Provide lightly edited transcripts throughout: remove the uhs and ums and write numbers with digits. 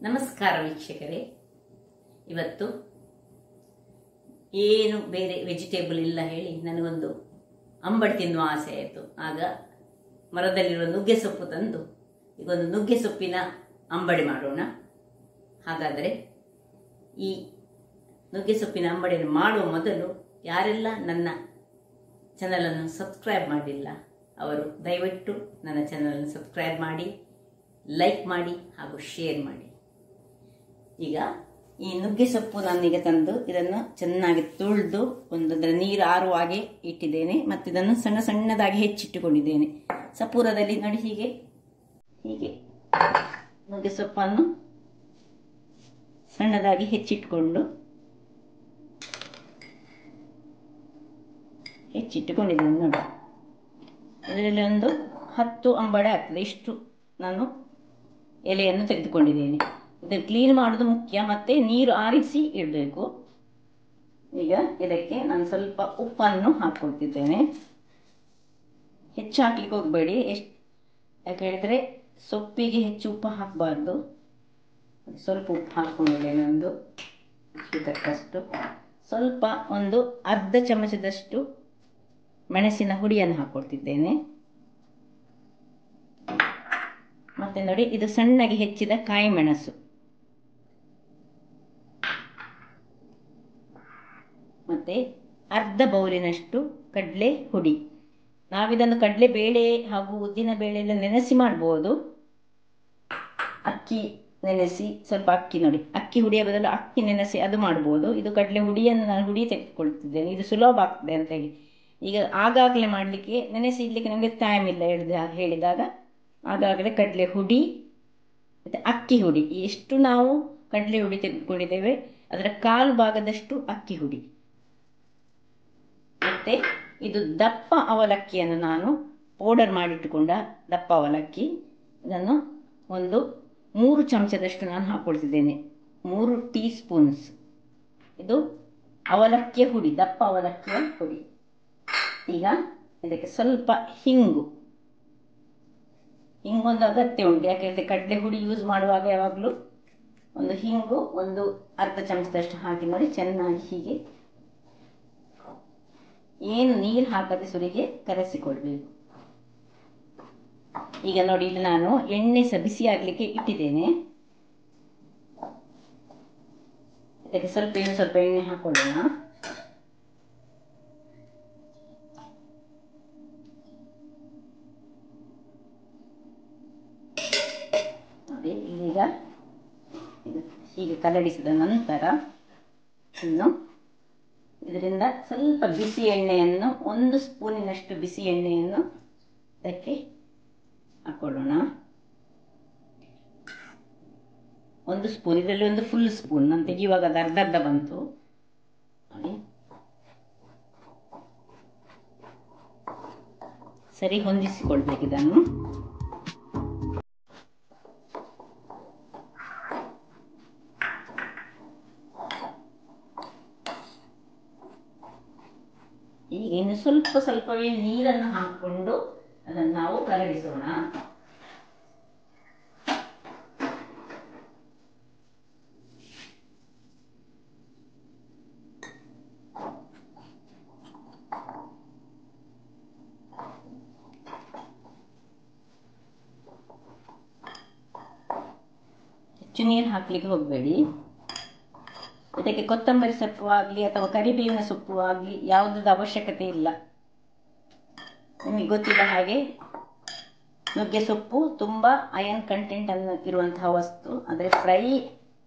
ನಮಸ್ಕಾರ ವೀಕ್ಷಕರೇ. ಇವತ್ತು ಏನು ಬೇರೆ ವೆಜಿಟೇಬಲ್ ಇಲ್ಲ ಹೇಳಿ ನನಗೊಂದು ಅಂಬಡಿ ತಿನ್ನುವ ಆಸೆ ಆಯಿತು. ಆಗ ಮರದಲ್ಲಿರುವ ನುಗ್ಗೆ ಸೊಪ್ಪು ತಂದು ಈಗೊಂದು ನುಗ್ಗೆ ಸೊಪ್ಪಿನ ಅಂಬಡಿ ಮಾಡೋಣ. ಹಾಗಾದರೆ ಈ ನುಗ್ಗೆ ಸೊಪ್ಪಿನ ಅಂಬಡಿಯನ್ನು ಮಾಡುವ ಮೊದಲು ಯಾರೆಲ್ಲ ನನ್ನ ಚಾನಲನ್ನು ಸಬ್ಸ್ಕ್ರೈಬ್ ಮಾಡಿಲ್ಲ ಅವರು ದಯವಿಟ್ಟು ನನ್ನ ಚಾನಲನ್ನು ಸಬ್ಸ್ಕ್ರೈಬ್ ಮಾಡಿ, ಲೈಕ್ ಮಾಡಿ ಹಾಗೂ ಶೇರ್ ಮಾಡಿ. ಈಗ ಈ ನುಗ್ಗೆ ಸೊಪ್ಪು ನಾನೀಗ ತಂದು ಇದನ್ನು ಚೆನ್ನಾಗಿ ತೊಳೆದು ಅದರ ನೀರು ಆರುವ ಹಾಗೆ ಇಟ್ಟಿದ್ದೇನೆ ಮತ್ತು ಇದನ್ನು ಸಣ್ಣ ಸಣ್ಣದಾಗಿ ಹೆಚ್ಚಿಟ್ಟುಕೊಂಡಿದ್ದೇನೆ. ಸಪೂರದಲ್ಲಿ ನೋಡಿ ಹೀಗೆ ನುಗ್ಗೆ ಸೊಪ್ಪನ್ನು ಸಣ್ಣದಾಗಿ ಹೆಚ್ಚಿಟ್ಟುಕೊಂಡಿದ್ದೇನೆ ನೋಡಿ. ಇದರಲ್ಲಿ ಒಂದು 10 ಅಂಬಡೆ ಆಗ್ತದೆ. ಇಷ್ಟು ನಾನು ಎಲೆಯನ್ನು ತೆಗೆದುಕೊಂಡಿದ್ದೇನೆ. ಇದನ್ನು ಕ್ಲೀನ್ ಮಾಡೋದು ಮುಖ್ಯ, ಮತ್ತೆ ನೀರು ಆರಿಸಿ ಇಡಬೇಕು. ಈಗ ಇದಕ್ಕೆ ನಾನು ಸ್ವಲ್ಪ ಉಪ್ಪನ್ನು ಹಾಕ್ಕೊಳ್ತಿದ್ದೇನೆ. ಹೆಚ್ಚು ಹಾಕ್ಲಿಕ್ಕೆ ಹೋಗಬೇಡಿ, ಯಾಕೆ ಹೇಳಿದ್ರೆ ಸೊಪ್ಪಿಗೆ ಹೆಚ್ಚು ಉಪ್ಪು ಹಾಕಬಾರ್ದು. ಸ್ವಲ್ಪ ಉಪ್ಪು ಹಾಕ್ಕೊಂಡಿದ್ದೇನೆ, ಒಂದು ತಕ್ಕಷ್ಟು. ಸ್ವಲ್ಪ ಒಂದು ಅರ್ಧ ಚಮಚದಷ್ಟು ಮೆಣಸಿನ ಹುಡಿಯನ್ನು ಹಾಕ್ಕೊಳ್ತಿದ್ದೇನೆ. ಮತ್ತೆ ನೋಡಿ, ಇದು ಸಣ್ಣಗೆ ಹೆಚ್ಚಿದ ಕಾಯಿ ಮೆಣಸು, ಮತ್ತೆ ಅರ್ಧ ಬೌಲಿನಷ್ಟು ಕಡಲೆ ಹುಡಿ. ನಾವಿದನ್ನು ಕಡಲೆ ಬೇಳೆ ಹಾಗೂ ಉದ್ದಿನ ಬೇಳೆ ಎಲ್ಲ ನೆನೆಸಿ ಮಾಡ್ಬೋದು. ಅಕ್ಕಿ ನೆನೆಸಿ, ಸ್ವಲ್ಪ ಅಕ್ಕಿ ನೋಡಿ, ಅಕ್ಕಿ ಹುಡಿಯ ಬದಲು ಅಕ್ಕಿ ನೆನೆಸಿ ಅದು ಮಾಡ್ಬೋದು. ಇದು ಕಡಲೆ ಹುಡಿಯನ್ನು ನಾನು ಹುಡಿ ತೆಗೆದುಕೊಳ್ತಿದ್ದೇನೆ, ಇದು ಸುಲಭ ಆಗ್ತದೆ ಅಂತೇಳಿ. ಈಗ ಆಗಾಗಲೇ ಮಾಡಲಿಕ್ಕೆ, ನೆನೆಸಿ ಇಡಲಿಕ್ಕೆ ನಮಗೆ ಟೈಮ್ ಇಲ್ಲ ಹೇಳಿದಾಗ ಆಗಾಗಲೇ ಕಡಲೆ ಹುಡಿ ಮತ್ತು ಅಕ್ಕಿ ಹುಡಿ, ಎಷ್ಟು ನಾವು ಕಡಲೆ ಹುಡಿ ತೆಗೆದುಕೊಂಡಿದ್ದೇವೆ ಅದರ 1/4 ಭಾಗದಷ್ಟು ಅಕ್ಕಿ ಹುಡಿ. ಮತ್ತು ಇದು ದಪ್ಪ ಅವಲಕ್ಕಿಯನ್ನು ನಾನು ಪೌಡರ್ ಮಾಡಿಟ್ಟುಕೊಂಡ ದಪ್ಪ ಅವಲಕ್ಕಿ, ಇದನ್ನು ಒಂದು 3 ಚಮಚದಷ್ಟು ನಾನು ಹಾಕ್ಕೊಳ್ತಿದ್ದೇನೆ, 3 ಟೀ ಸ್ಪೂನ್ಸ್. ಇದು ಅವಲಕ್ಕಿಯ ಹುಡಿ, ದಪ್ಪ ಅವಲಕ್ಕಿಯ ಹುಡಿ. ಈಗ ಇದಕ್ಕೆ ಸ್ವಲ್ಪ ಹಿಂಗೊಂದು ಅಗತ್ಯ ಉಂಟು, ಯಾಕೆಂದರೆ ಕಡಲೆ ಹುಡಿ ಯೂಸ್ ಮಾಡುವಾಗ ಯಾವಾಗಲೂ ಒಂದು ಹಿಂಗು ಒಂದು ಅರ್ಧ ಚಮಚದಷ್ಟು ಹಾಕಿ ನೋಡಿ, ಚೆನ್ನಾಗಿ ಹೀಗೆ ಏನು ನೀರು ಹಾಕದೆ ಸುರಿಗೆ ಕರೆಸಿಕೊಳ್ಬೇಕು. ಈಗ ನೋಡಿ, ಇಲ್ಲಿ ನಾನು ಎಣ್ಣೆ ಸಹ ಬಿಸಿ ಆಗಲಿಕ್ಕೆ ಇಟ್ಟಿದ್ದೇನೆ. ಇದಕ್ಕೆ ಸ್ವಲ್ಪ ಎಣ್ಣೆ ಹಾಕೊಳ್ಳೋಣ. ನೋಡಿ, ಈಗ ಹೀಗೆ ಕಲಡಿಸಿದ ನಂತರ ಇನ್ನು ಇದರಿಂದ ಸ್ವಲ್ಪ ಬಿಸಿ ಎಣ್ಣೆಯನ್ನು, 1 ಸ್ಪೂನಿನಷ್ಟು ಬಿಸಿ ಎಣ್ಣೆಯನ್ನು ಇದಕ್ಕೆ ಹಾಕೊಳ್ಳೋಣ. 1 ಸ್ಪೂನ್, ಇದರಲ್ಲಿ ಒಂದು ಫುಲ್ ಸ್ಪೂನ್ ನಾನು ತೆಗೆಯುವಾಗ ಅದು ಅರ್ಧ ಬಂತು ನೋಡಿ. ಸರಿ ಹೊಂದಿಸಿಕೊಳ್ಬೇಕು ಇದನ್ನು. ಈಗ ಇನ್ನು ಸ್ವಲ್ಪವೇ ನೀರನ್ನು ಹಾಕಿಕೊಂಡು ಅದನ್ನು ನಾವು ಕರಗಿಸೋಣ. ಹೆಚ್ಚು ನೀರು ಹಾಕ್ಲಿಕ್ಕೆ ಹೋಗಬೇಡಿ. ಇದಕ್ಕೆ ಕೊತ್ತಂಬರಿ ಸೊಪ್ಪು ಆಗಲಿ ಅಥವಾ ಕರಿಬೇವಿನ ಸೊಪ್ಪು ಆಗಲಿ ಯಾವುದದ ಅವಶ್ಯಕತೆ ಇಲ್ಲ. ನಿಮಗೆ ಗೊತ್ತಿಲ್ಲ ಹಾಗೆ ನುಗ್ಗೆ ಸೊಪ್ಪು ತುಂಬ ಅಯನ್ ಕಂಟೆಂಟ್ ಅನ್ನು ಇರುವಂತಹ ವಸ್ತು. ಆದರೆ ಫ್ರೈ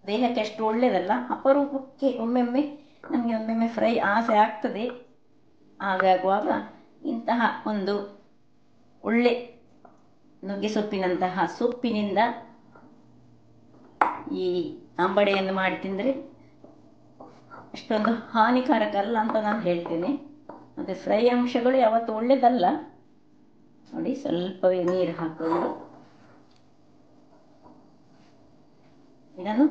ದೇಹಕ್ಕೆ ಅಷ್ಟು ಒಳ್ಳೆಯದಲ್ಲ. ಅಪರೂಪಕ್ಕೆ ಒಮ್ಮೊಮ್ಮೆ ಫ್ರೈ ಆಸೆ ಆಗ್ತದೆ. ಹಾಗಾಗುವಾಗ ಇಂತಹ ಒಂದು ಒಳ್ಳೆ ನುಗ್ಗೆ ಸೊಪ್ಪಿನಂತಹ ಸೊಪ್ಪಿನಿಂದ ಈ ಅಂಬಡೆಯನ್ನು ಮಾಡಿ ತಿಂದರೆ ಅಷ್ಟೊಂದು ಹಾನಿಕಾರಕ ಅಲ್ಲ ಅಂತ ನಾನು ಹೇಳ್ತೇನೆ. ಮತ್ತು ಫ್ರೈ ಅಂಶಗಳು ಯಾವತ್ತೂ ಒಳ್ಳೆಯದಲ್ಲ. ನೋಡಿ, ಸ್ವಲ್ಪವೇ ನೀರು ಹಾಕೊಂಡು ಇದನ್ನು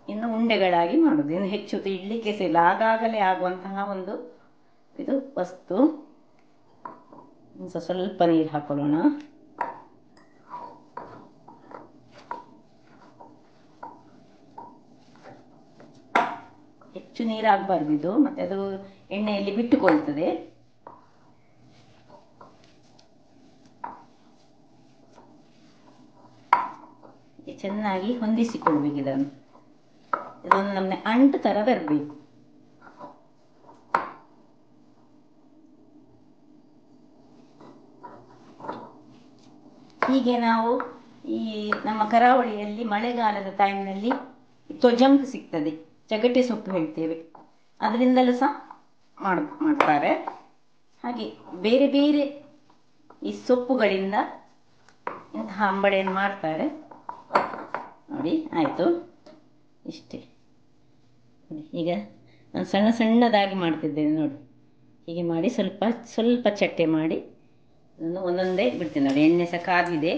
ಇನ್ನು ಉಂಡೆಗಳಾಗಿ ಮಾಡೋದು. ಇನ್ನು ಹೆಚ್ಚು ಇಡ್ಲಿಕ್ಕೆ ಸಹ ಇಲ್ಲ, ಆಗಾಗಲೇ ಆಗುವಂತಹ ಒಂದು ಇದು ವಸ್ತು. ಸ್ವಲ್ಪ ನೀರು ಹಾಕೊಳ್ಳೋಣ. ಹೆಚ್ಚು ನೀರಾಗಬಾರ್ದು ಇದು, ಮತ್ತೆ ಅದು ಎಣ್ಣೆಯಲ್ಲಿ ಬಿಟ್ಟುಕೊಳ್ತದೆ. ಚೆನ್ನಾಗಿ ಹೊಂದಿಸಿಕೊಳ್ಬೇಕು ಇದನ್ನು. ಇದೊಂದು ನಮ್ಮನೆ ಅಂಟು ತರ ಬರಬೇಕು. ಹೀಗೆ ನಾವು ಈ ನಮ್ಮ ಕರಾವಳಿಯಲ್ಲಿ ಮಳೆಗಾಲದ ಟೈಮ್ನಲ್ಲಿ ತೊಜಂಕ್ ಸಿಗ್ತದೆ, ಚಗಟೆ ಸೊಪ್ಪು ಹೇಳ್ತೇವೆ, ಅದರಿಂದಲೂ ಸಹ ಮಾಡ್ತಾರೆ. ಹಾಗೆ ಬೇರೆ ಬೇರೆ ಈ ಸೊಪ್ಪುಗಳಿಂದ ಇಂತಹ ಅಂಬಡೆಯನ್ನು ಮಾಡ್ತಾರೆ. ನೋಡಿ ಆಯಿತು, ಇಷ್ಟೇ. ಈಗ ನಾನು ಸಣ್ಣ ಸಣ್ಣದಾಗಿ ಮಾಡ್ತಿದ್ದೇನೆ ನೋಡಿ. ಹೀಗೆ ಮಾಡಿ ಸ್ವಲ್ಪ ಸ್ವಲ್ಪ ಚಟ್ಟೆ ಮಾಡಿ ಅದನ್ನು ಒಂದೊಂದೇ ಬಿಡ್ತೇನೆ ನೋಡಿ. ಎಣ್ಣೆ ಸಹ ಕಾದಿದೆ,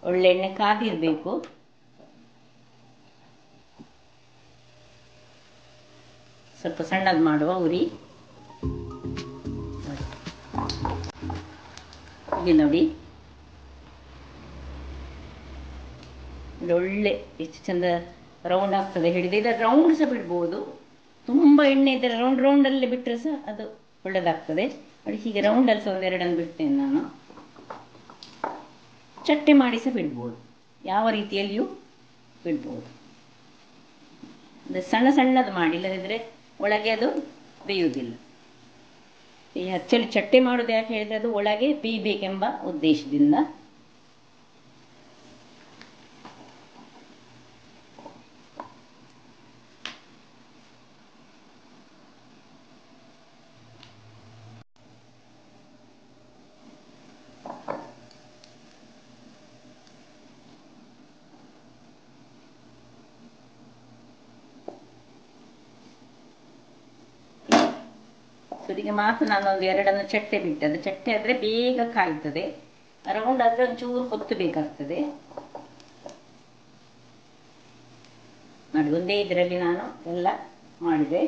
ಒಳ್ಳೆ ಎಣ್ಣೆ ಕಾದಿರಬೇಕು. ಸ್ವಲ್ಪ ಸಣ್ಣದು ಮಾಡುವ ಉರಿ. ಹೀಗೆ ನೋಡಿ, ಒಳ್ಳೆ ಎಷ್ಟು ಚಂದ ರೌಂಡ್ ಆಗ್ತದೆ ಹಿಡಿದು. ಇದರ ರೌಂಡ್ ಸಹ ಬಿಡ್ಬೋದು, ತುಂಬ ಎಣ್ಣೆ ಇದ್ದರೆ ರೌಂಡ್ ರೌಂಡಲ್ಲೇ ಬಿಟ್ಟರೆ ಸಹ ಅದು ಒಳ್ಳೆಯದಾಗ್ತದೆ ನೋಡಿ. ಹೀಗೆ ರೌಂಡಲ್ಲಿ ಸಹ ಒಂದೆರಡನ್ನು ಬಿಡ್ತೇನೆ ನಾನು. ಚಟ್ಟೆ ಮಾಡಿ ಸಹ ಬಿಡ್ಬೋದು, ಯಾವ ರೀತಿಯಲ್ಲಿಯೂ ಬಿಡ್ಬೋದು. ಸಣ್ಣ ಸಣ್ಣದು ಮಾಡಿ, ಇಲ್ಲದಿದ್ದರೆ ಒಳಗೆ ಅದು ಬೇಯುವುದಿಲ್ಲ. ಈ ಆ್ಯಕ್ಚುಲಿ ಚಟ್ಟೆ ಮಾಡೋದು ಯಾಕೆ ಹೇಳಿದರೆ ಅದು ಒಳಗೆ ಬೇಯಬೇಕೆಂಬ ಉದ್ದೇಶದಿಂದ. ಸುರಿಗೆ ಮಾತ್ರ ನಾನೊಂದು ಎರಡನ್ನು ಚಟ್ಟೆ ಬಿಟ್ಟೆ. ಅದು ಚಟ್ಟೆ ಆದರೆ ಬೇಗ ಕಾಯ್ತದೆ, ರೌಂಡ್ ಆದರೆ ಒಂಚೂರು ಹೊತ್ತು ಬೇಕಾಗ್ತದೆ ನೋಡಿ. ಒಂದೇ ಇದರಲ್ಲಿ ನಾನು ಎಲ್ಲ ಮಾಡಿದೆ.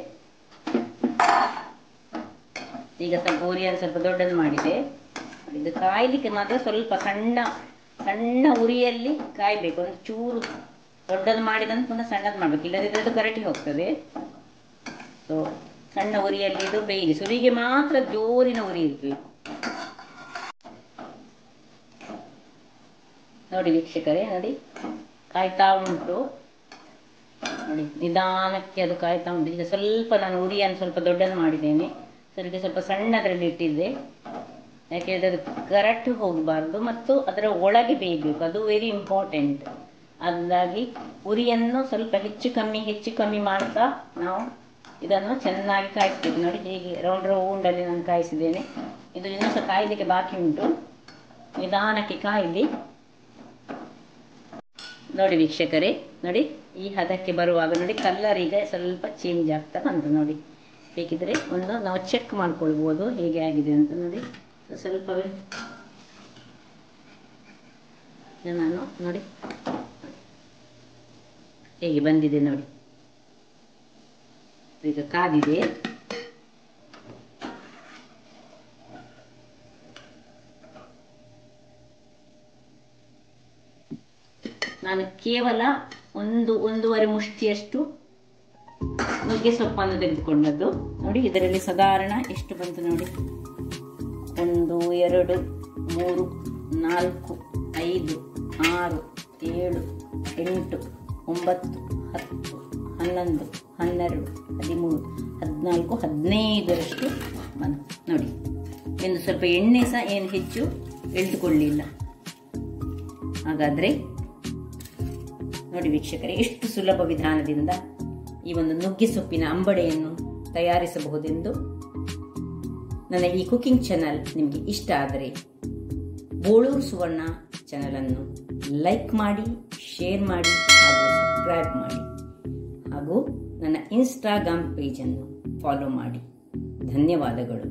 ಈಗ ಸ್ವಲ್ಪ ಉರಿಯನ್ನು ಸ್ವಲ್ಪ ದೊಡ್ಡದು ಮಾಡಿದೆ. ಇದು ಕಾಯಲಿಕ್ಕೆ ಮಾತ್ರ ಸ್ವಲ್ಪ ಸಣ್ಣ ಸಣ್ಣ ಉರಿಯಲ್ಲಿ ಕಾಯಬೇಕು. ಒಂದು ಚೂರು ದೊಡ್ಡದು ಮಾಡಿದಂತ ಪುನಃ ಸಣ್ಣದು ಮಾಡಬೇಕು, ಇಲ್ಲದಿದ್ದರೆ ಅದು ಕರಟಿ ಹೋಗ್ತದೆ. ಸೊ ಸಣ್ಣ ಉರಿಯಲ್ಲಿ ಇದು ಬೇಯಲಿ. ಸುರಿಗೆ ಮಾತ್ರ ಜೋರಿನ ಉರಿ ಇರಬೇಕು ನೋಡಿ ವೀಕ್ಷಕರೇ. ನೋಡಿ ಕಾಯ್ತಾ ಉಂಟು ನೋಡಿ, ನಿಧಾನಕ್ಕೆ ಅದು ಕಾಯ್ತಾ ಉಂಟು. ಈಗ ಸ್ವಲ್ಪ ನಾನು ಉರಿಯನ್ನು ಸ್ವಲ್ಪ ದೊಡ್ಡದು ಮಾಡಿದ್ದೇನೆ, ಸುರಿಗೆ ಸ್ವಲ್ಪ ಸಣ್ಣದರಲ್ಲಿ ಇಟ್ಟಿದ್ದೆ. ಯಾಕೆಂದರೆ ಅದು ಕರಟು ಹೋಗಬಾರ್ದು ಮತ್ತು ಅದರ ಒಳಗೆ ಬೇಯಬೇಕು, ಅದು ವೆರಿ ಇಂಪಾರ್ಟೆಂಟ್. ಹಾಗಾಗಿ ಉರಿಯನ್ನು ಸ್ವಲ್ಪ ಹೆಚ್ಚು ಕಮ್ಮಿ ಮಾಡ್ತಾ ನಾವು ಇದನ್ನು ಚೆನ್ನಾಗಿ ಕಾಯಿಸ್ಬೇಕು ನೋಡಿ. ಹೀಗೆ ರೌಂಡ್ ರೌಂಡಲ್ಲಿ ನಾನು ಕಾಯಿಸಿದ್ದೇನೆ. ಇದು ಇನ್ನೂ ಸಹ ಕಾಯಲಿಕ್ಕೆ ಬಾಕಿ ಉಂಟು, ನಿಧಾನಕ್ಕೆ ಕಾಯಲಿ ನೋಡಿ ವೀಕ್ಷಕರೇ. ನೋಡಿ ಈ ಹದಕ್ಕೆ ಬರುವಾಗ ನೋಡಿ ಕಲರ್ ಈಗ ಸ್ವಲ್ಪ ಚೇಂಜ್ ಆಗ್ತಾ ಬಂತು ನೋಡಿ. ಬೇಕಿದ್ರೆ ಒಂದು ನಾವು ಚೆಕ್ ಮಾಡ್ಕೊಳ್ಬೋದು ಹೇಗೆ ಆಗಿದೆ ಅಂತ ನೋಡಿ. ಸ್ವಲ್ಪವೇ ನಾನು ನೋಡಿ ಹೇಗೆ ಬಂದಿದೆ ನೋಡಿ. ಈಗ ಕಾದಿದೆ. ನಾನು ಕೇವಲ ಒಂದೂವರೆ ಮುಷ್ಟಿಯಷ್ಟು ನುಗ್ಗೆ ಸೊಪ್ಪನ್ನು ತೆಗೆದುಕೊಂಡದ್ದು ನೋಡಿ. ಇದರಲ್ಲಿ ಸಾಧಾರಣ ಎಷ್ಟು ಬಂತು ನೋಡಿ. 1 2 3 4 5 6 7 8 9 10 11 12 13 14 15ರಷ್ಟು ಬಂತು ನೋಡಿ. ಇನ್ನು ಸ್ವಲ್ಪ ಎಣ್ಣೆ ಸಹ ಏನು ಹೆಚ್ಚು ಎಳೆದುಕೊಳ್ಳಿಲ್ಲ. ಹಾಗಾದರೆ ನೋಡಿ ವೀಕ್ಷಕರೇ, ಎಷ್ಟು ಸುಲಭ ವಿಧಾನದಿಂದ ಈ ಒಂದು ನುಗ್ಗೆ ಸೊಪ್ಪಿನ ಅಂಬಡೆಯನ್ನು ತಯಾರಿಸಬಹುದೆಂದು. ನನ್ನ ಈ ಕುಕಿಂಗ್ ಚಾನಲ್ ನಿಮಗೆ ಇಷ್ಟ ಆದರೆ ಬೋಳೂರು ಸುವರ್ಣ ಚಾನಲನ್ನು ಲೈಕ್ ಮಾಡಿ, ಶೇರ್ ಮಾಡಿ ಹಾಗೂ ಸಬ್ಸ್ಕ್ರೈಬ್ ಮಾಡಿ. ಹಾಗೂ ನನ್ನ ಇನ್ಸ್ಟಾಗ್ರಾಮ್ ಪೇಜನ್ನು ಫಾಲೋ ಮಾಡಿ. ಧನ್ಯವಾದಗಳು.